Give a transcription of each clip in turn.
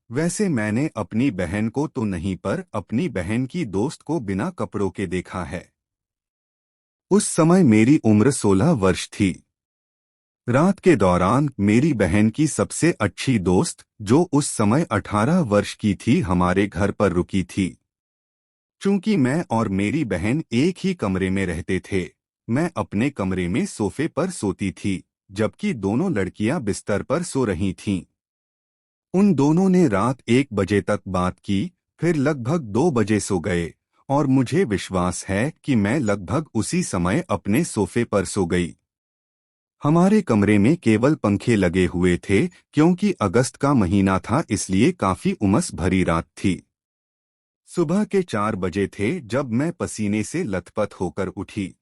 वैसे मैंने अपनी बहन को तो नहीं पर अपनी बहन की दोस्त को बिना कपड़ों के देखा है। उस समय मेरी उम्र 16 वर्ष थी। रात के दौरान मेरी बहन की सबसे अच्छी दोस्त, जो उस समय 18 वर्ष की थी, हमारे घर पर रुकी थी। चूंकि मैं और मेरी बहन एक ही कमरे में रहते थे, मैं अपने कमरे में सोफे पर सोती थी, जबकि दोनों लड़कियां बिस्तर पर सो रही थीं। उन दोनों ने रात 1 बजे तक बात की, फिर लगभग 2 बजे सो गए, और मुझे विश्वास है कि मैं लगभग उसी समय अपने सोफे पर सो गई। हमारे कमरे में केवल पंखे लगे हुए थे, क्योंकि अगस्त का महीना था, इसलिए काफी उमस भरी रात थी। सुबह के 4 बजे थे जब मैं पसीने से लथपथ होकर उठी।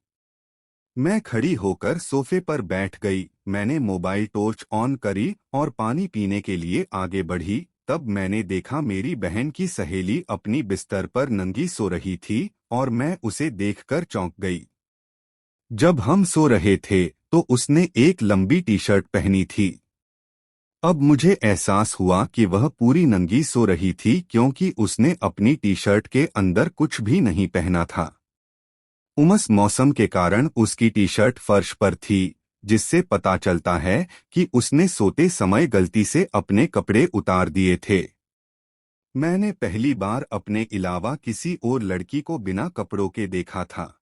मैं खड़ी होकर सोफे पर बैठ गई। मैंने मोबाइल टॉर्च ऑन करी और पानी पीने के लिए आगे बढ़ी। तब मैंने देखा मेरी बहन की सहेली अपनी बिस्तर पर नंगी सो रही थी, और मैं उसे देखकर चौंक गई। जब हम सो रहे थे तो उसने एक लंबी टी शर्ट पहनी थी। अब मुझे एहसास हुआ कि वह पूरी नंगी सो रही थी, क्योंकि उसने अपनी टी शर्ट के अंदर कुछ भी नहीं पहना था। उमस मौसम के कारण उसकी टी शर्ट फर्श पर थी, जिससे पता चलता है कि उसने सोते समय गलती से अपने कपड़े उतार दिए थे। मैंने पहली बार अपने अलावा किसी और लड़की को बिना कपड़ों के देखा था।